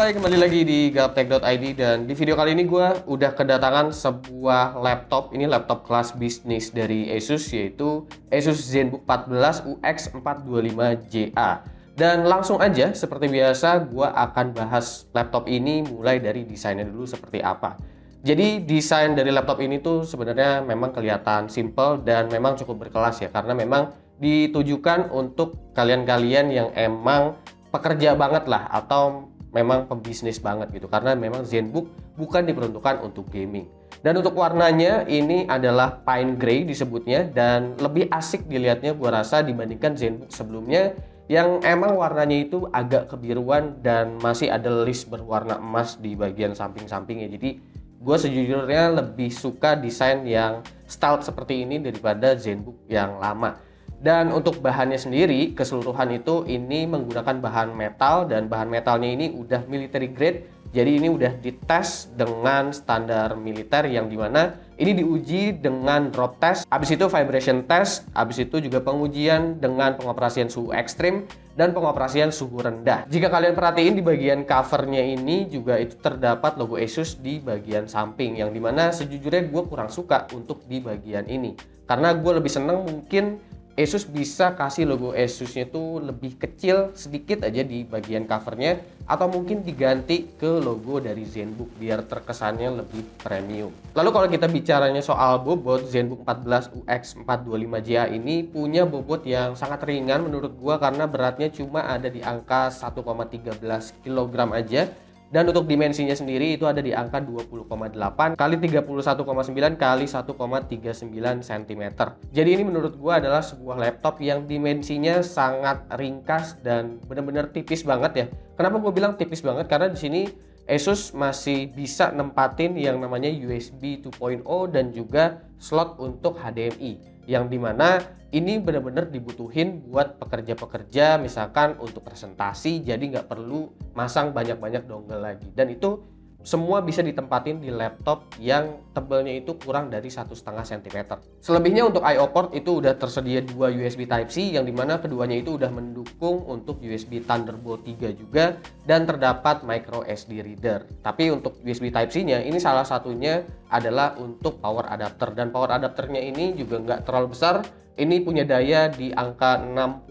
Hai, kembali lagi di gaptek.id dan di video kali ini gue udah kedatangan sebuah laptop. Ini laptop kelas bisnis dari Asus, yaitu Asus ZenBook 14 UX425JA. Dan langsung aja, seperti biasa, gue akan bahas laptop ini mulai dari desainnya dulu seperti apa. Jadi desain dari laptop ini tuh sebenarnya memang kelihatan simple dan memang cukup berkelas ya, karena memang ditujukan untuk kalian-kalian yang emang pekerja banget lah atau memang pembisnis banget gitu, karena memang ZenBook bukan diperuntukkan untuk gaming. Dan untuk warnanya ini adalah pine gray disebutnya, dan lebih asik dilihatnya gua rasa dibandingkan ZenBook sebelumnya yang emang warnanya itu agak kebiruan dan masih ada list berwarna emas di bagian samping-sampingnya. Jadi gue sejujurnya lebih suka desain yang stealth seperti ini daripada ZenBook yang lama. Dan untuk bahannya sendiri, keseluruhan itu ini menggunakan bahan metal, dan bahan metalnya ini udah military grade. Jadi ini udah dites dengan standar militer, yang dimana ini diuji dengan drop test, habis itu vibration test, habis itu juga pengujian dengan pengoperasian suhu ekstrim dan pengoperasian suhu rendah. Jika kalian perhatiin di bagian covernya ini juga itu terdapat logo Asus di bagian samping, yang dimana sejujurnya gue kurang suka untuk di bagian ini, karena gue lebih seneng mungkin Asus bisa kasih logo Asusnya tuh lebih kecil sedikit aja di bagian covernya, atau mungkin diganti ke logo dari ZenBook biar terkesannya lebih premium. Lalu kalau kita bicaranya soal bobot, ZenBook 14 UX425JA ini punya bobot yang sangat ringan menurut gua, karena beratnya cuma ada di angka 1,13 kg aja. Dan untuk dimensinya sendiri itu ada di angka 20,8 kali 31,9 kali 1,39 cm. Jadi ini menurut gua adalah sebuah laptop yang dimensinya sangat ringkas dan benar-benar tipis banget ya. Kenapa gue bilang tipis banget? Karena di sini Asus masih bisa nempatin yang namanya USB 2.0 dan juga slot untuk HDMI, yang dimana ini benar-benar dibutuhin buat pekerja-pekerja misalkan untuk presentasi, jadi nggak perlu masang banyak-banyak dongle lagi, dan itu semua bisa ditempatin di laptop yang tebelnya itu kurang dari 1,5 cm. Selebihnya untuk I/O port itu udah tersedia dua USB Type-C, yang dimana keduanya itu udah mendukung untuk USB Thunderbolt 3 juga, dan terdapat micro SD reader. Tapi untuk USB Type-C-nya ini salah satunya adalah untuk power adapter, dan power adapternya ini juga nggak terlalu besar. Ini punya daya di angka 65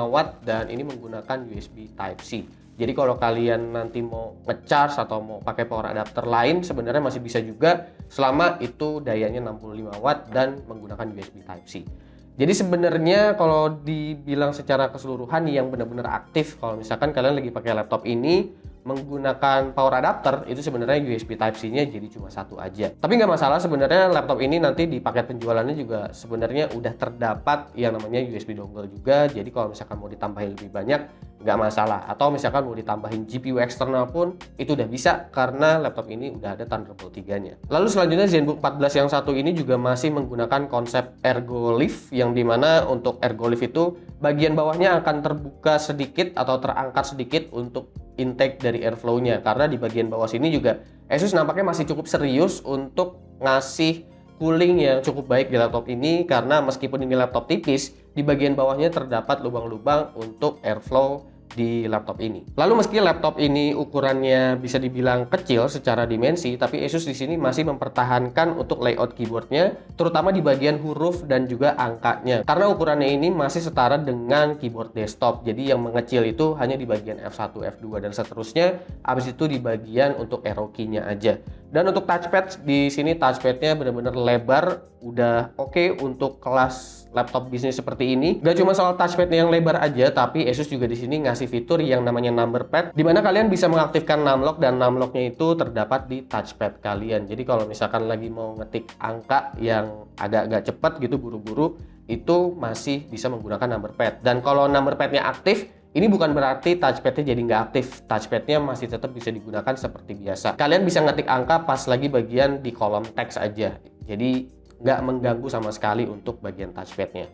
watt dan ini menggunakan USB Type-C. Jadi kalau kalian nanti mau ngecharge atau mau pakai power adapter lain sebenarnya masih bisa juga, selama itu dayanya 65 watt dan menggunakan USB Type-C. Jadi sebenarnya kalau dibilang secara keseluruhan yang benar-benar aktif, kalau misalkan kalian lagi pakai laptop ini menggunakan power adapter, itu sebenarnya USB Type-C-nya jadi cuma satu aja. Tapi nggak masalah, sebenarnya laptop ini nanti di paket penjualannya juga sebenarnya udah terdapat yang namanya USB dongle juga. Jadi kalau misalkan mau ditambahin lebih banyak nggak masalah, atau misalkan mau ditambahin GPU eksternal pun itu udah bisa, karena laptop ini udah ada Thunderbolt 3-nya. Lalu selanjutnya ZenBook 14 yang satu ini juga masih menggunakan konsep ergo lift, yang dimana untuk ergo lift itu bagian bawahnya akan terbuka sedikit atau terangkat sedikit untuk intake dari airflow-nya, karena di bagian bawah sini juga Asus nampaknya masih cukup serius untuk ngasih cooling yang cukup baik di laptop ini, karena meskipun ini laptop tipis, di bagian bawahnya terdapat lubang-lubang untuk airflow di laptop ini. Lalu meski laptop ini ukurannya bisa dibilang kecil secara dimensi, tapi Asus di sini masih mempertahankan untuk layout keyboardnya, terutama di bagian huruf dan juga angkanya, karena ukurannya ini masih setara dengan keyboard desktop. Jadi yang mengecil itu hanya di bagian F1, F2 dan seterusnya. Habis itu di bagian untuk arrow key-nya aja. Dan untuk touchpad di sini, touchpadnya benar-benar lebar, udah oke untuk kelas laptop bisnis seperti ini. Gak cuma soal touchpadnya yang lebar aja, tapi Asus juga di sini ngasih fitur yang namanya number pad, dimana kalian bisa mengaktifkan numlock, dan numlocknya itu terdapat di touchpad kalian. Jadi kalau misalkan lagi mau ngetik angka yang agak-agak cepat gitu, buru-buru, itu masih bisa menggunakan number pad. Dan kalau number padnya aktif, ini bukan berarti touchpadnya jadi nggak aktif. Touchpadnya masih tetap bisa digunakan seperti biasa. Kalian bisa ngetik angka pas lagi bagian di kolom teks aja. Jadi nggak mengganggu sama sekali untuk bagian touchpadnya.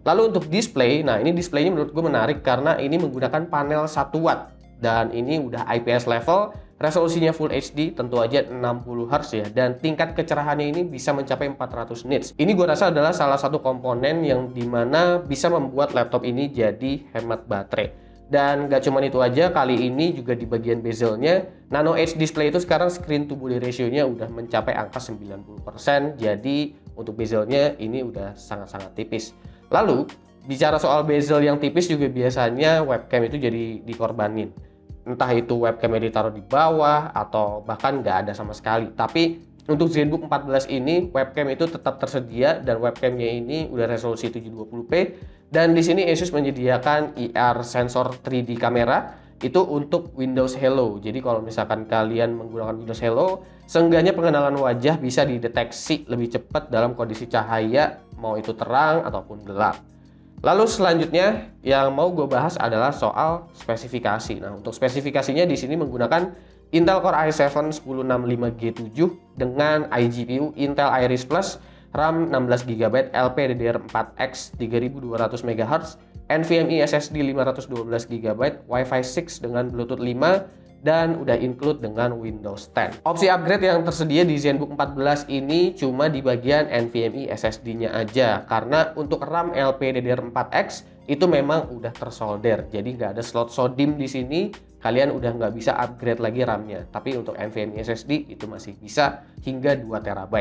Lalu untuk display, nah ini displaynya menurut gue menarik karena ini menggunakan panel 1 watt. Dan ini udah IPS level, resolusinya Full HD, tentu aja 60 Hz ya. Dan tingkat kecerahannya ini bisa mencapai 400 nits. Ini gue rasa adalah salah satu komponen yang dimana bisa membuat laptop ini jadi hemat baterai. Dan nggak cuma itu aja, kali ini juga di bagian bezelnya, Nano Edge display itu sekarang screen to body ratio-nya udah mencapai angka 90%, jadi untuk bezelnya ini udah sangat-sangat tipis. Lalu, bicara soal bezel yang tipis juga biasanya webcam itu jadi dikorbanin. Entah itu webcamnya ditaruh di bawah atau bahkan nggak ada sama sekali. Tapi untuk ZenBook 14 ini webcam itu tetap tersedia dan webcamnya ini udah resolusi 720p, dan di sini Asus menyediakan IR sensor 3D kamera itu untuk Windows Hello. Jadi kalau misalkan kalian menggunakan Windows Hello, seenggaknya pengenalan wajah bisa dideteksi lebih cepat dalam kondisi cahaya, mau itu terang ataupun gelap. Lalu selanjutnya yang mau gue bahas adalah soal spesifikasi. Nah, untuk spesifikasinya di sini menggunakan Intel Core i7 1065G7 dengan iGPU Intel Iris Plus, RAM 16GB, LPDDR4X 3200 MHz, NVMe SSD 512GB, Wi-Fi 6 dengan Bluetooth 5, dan udah include dengan Windows 10. Opsi upgrade yang tersedia di ZenBook 14 ini cuma di bagian NVMe SSD-nya aja, karena untuk RAM LPDDR4X itu memang udah tersolder, jadi nggak ada slot SODIMM di sini. Kalian udah nggak bisa upgrade lagi RAM-nya, tapi untuk NVMe SSD itu masih bisa hingga 2 TB.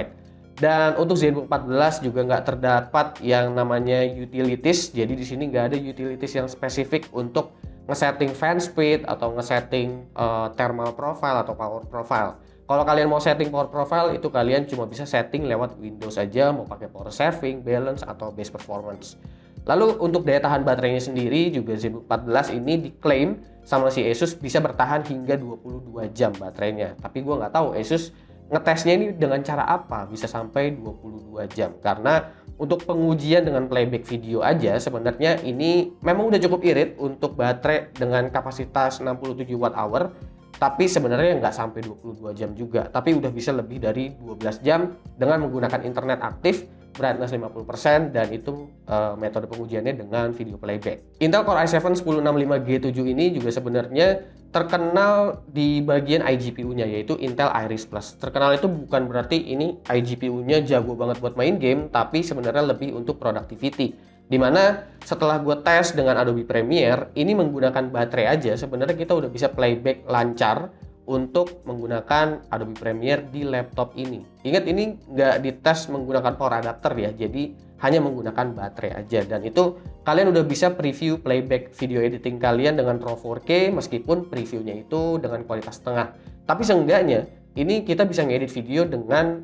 Dan untuk ZenBook 14 juga nggak terdapat yang namanya utilities, jadi di sini nggak ada utilities yang spesifik untuk ngesetting fan speed atau ngesetting thermal profile atau power profile. Kalau kalian mau setting power profile itu kalian cuma bisa setting lewat Windows aja, mau pakai power saving, balance atau base performance. Lalu untuk daya tahan baterainya sendiri juga ZenBook 14 ini diklaim sama si Asus bisa bertahan hingga 22 jam baterainya. Tapi gue nggak tahu Asus ngetesnya ini dengan cara apa bisa sampai 22 jam. Karena untuk pengujian dengan playback video aja sebenarnya ini memang udah cukup irit untuk baterai dengan kapasitas 67 Wh. Tapi sebenarnya nggak sampai 22 jam juga. Tapi udah bisa lebih dari 12 jam dengan menggunakan internet aktif, brightness 50%, dan itu metode pengujiannya dengan video playback. Intel Core i7 1065G7 ini juga sebenarnya terkenal di bagian iGPU-nya, yaitu Intel Iris Plus. Terkenal itu bukan berarti ini iGPU-nya jago banget buat main game, tapi sebenarnya lebih untuk productivity. Dimana setelah gue tes dengan Adobe Premiere, ini menggunakan baterai aja, sebenarnya kita udah bisa playback lancar untuk menggunakan Adobe Premiere di laptop ini. Ingat, ini nggak dites menggunakan power adapter ya, jadi hanya menggunakan baterai aja. Dan itu kalian udah bisa preview playback video editing kalian dengan RAW 4K meskipun previewnya itu dengan kualitas tengah. Tapi seenggaknya ini kita bisa ngedit video dengan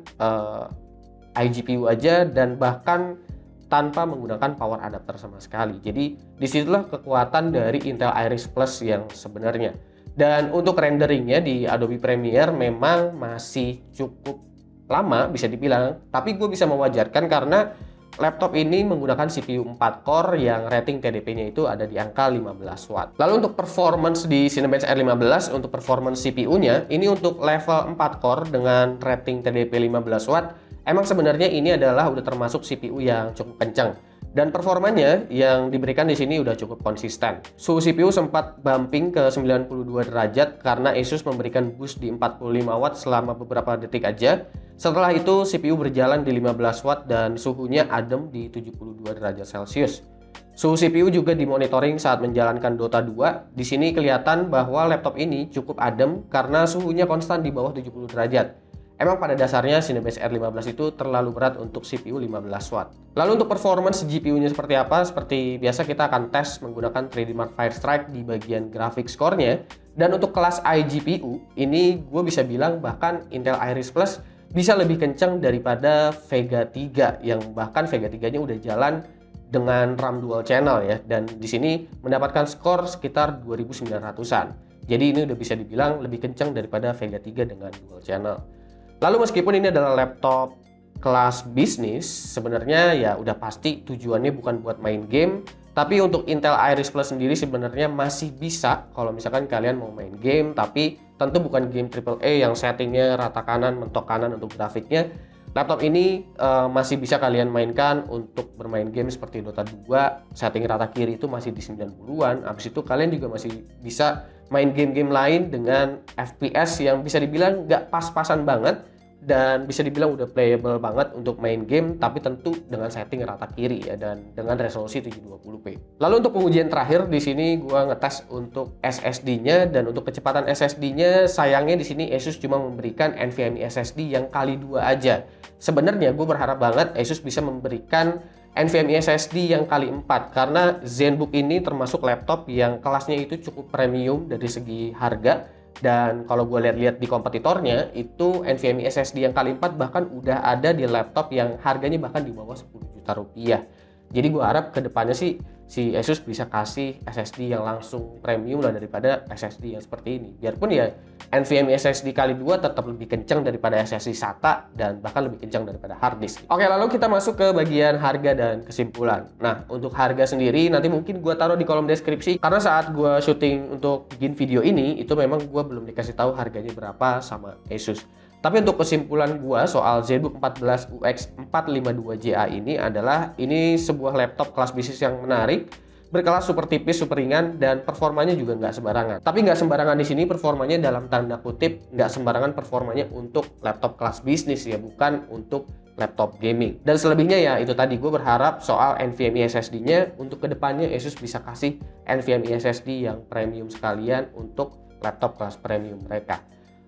iGPU aja dan bahkan tanpa menggunakan power adapter sama sekali. Jadi disitulah kekuatan dari Intel Iris Plus yang sebenarnya. Dan untuk renderingnya di Adobe Premiere memang masih cukup lama bisa dibilang, tapi gue bisa mewajarkan karena laptop ini menggunakan CPU 4 core yang rating TDP-nya itu ada di angka 15 watt. Lalu untuk performance di Cinebench R15, untuk performance CPU-nya, ini untuk level 4 core dengan rating TDP 15 watt, emang sebenarnya ini adalah udah termasuk CPU yang cukup kencang. Dan performanya yang diberikan di sini udah cukup konsisten. Suhu CPU sempat bumping ke 92 derajat karena Asus memberikan boost di 45 watt selama beberapa detik aja. Setelah itu CPU berjalan di 15 watt dan suhunya adem di 72 derajat Celcius. Suhu CPU juga dimonitoring saat menjalankan Dota 2. Di sini kelihatan bahwa laptop ini cukup adem karena suhunya konstan di bawah 70 derajat. Emang pada dasarnya Cinebench R15 itu terlalu berat untuk CPU 15 watt. Lalu untuk performance GPU-nya seperti apa? Seperti biasa kita akan tes menggunakan 3D Mark Firestrike di bagian graphics core-nya. Dan untuk kelas iGPU, ini gue bisa bilang bahkan Intel Iris Plus bisa lebih kencang daripada Vega 3, yang bahkan Vega 3-nya udah jalan dengan RAM dual channel ya. Dan di sini mendapatkan skor sekitar 2900-an. Jadi ini udah bisa dibilang lebih kencang daripada Vega 3 dengan dual channel. Lalu meskipun ini adalah laptop kelas bisnis, sebenarnya ya udah pasti tujuannya bukan buat main game, tapi untuk Intel Iris Plus sendiri sebenarnya masih bisa kalau misalkan kalian mau main game, tapi tentu bukan game AAA yang settingnya rata kanan, mentok kanan untuk grafiknya. Laptop ini masih bisa kalian mainkan untuk bermain game seperti Dota 2, setting rata kiri itu masih di 90-an. Habis itu kalian juga masih bisa main game-game lain dengan FPS yang bisa dibilang nggak pas-pasan banget, dan bisa dibilang udah playable banget untuk main game, tapi tentu dengan setting rata kiri ya, dan dengan resolusi 720p. Lalu untuk pengujian terakhir di sini gua ngetes untuk SSD-nya, dan untuk kecepatan SSD-nya sayangnya di sini Asus cuma memberikan NVMe SSD yang kali 2 aja. Sebenarnya gue berharap banget Asus bisa memberikan NVMe SSD yang kali 4, karena ZenBook ini termasuk laptop yang kelasnya itu cukup premium dari segi harga. Dan kalau gue lihat-lihat di kompetitornya, itu NVMe SSD yang kali 4 bahkan udah ada di laptop yang harganya bahkan di bawah 10 juta rupiah. Jadi gue harap kedepannya sih si Asus bisa kasih SSD yang langsung premium lah daripada SSD yang seperti ini. Biarpun ya NVMe SSD kali 2 tetap lebih kencang daripada SSD SATA dan bahkan lebih kencang daripada hard disk. Oke, lalu kita masuk ke bagian harga dan kesimpulan. Nah, untuk harga sendiri nanti mungkin gue taruh di kolom deskripsi, karena saat gue syuting untuk bikin video ini itu memang gue belum dikasih tahu harganya berapa sama Asus. Tapi untuk kesimpulan gua soal ZenBook 14 UX 452JA ini adalah ini sebuah laptop kelas bisnis yang menarik, berkelas super tipis, super ringan, dan performanya juga nggak sembarangan. Tapi nggak sembarangan di sini performanya dalam tanda kutip, nggak sembarangan performanya untuk laptop kelas bisnis ya, bukan untuk laptop gaming. Dan selebihnya ya itu tadi, gue berharap soal NVMe SSD-nya untuk kedepannya Asus bisa kasih NVMe SSD yang premium sekalian untuk laptop kelas premium mereka.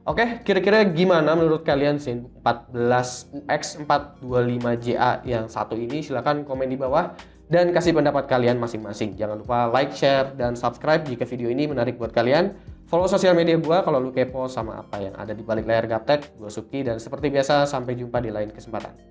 Oke, kira-kira gimana menurut kalian ZenBook 14 UX 425JA yang satu ini? Silahkan komen di bawah dan kasih pendapat kalian masing-masing. Jangan lupa like, share, dan subscribe jika video ini menarik buat kalian. Follow sosial media gue kalau lu kepo sama apa yang ada di balik layar gaptek. Gue Suki, dan seperti biasa sampai jumpa di lain kesempatan.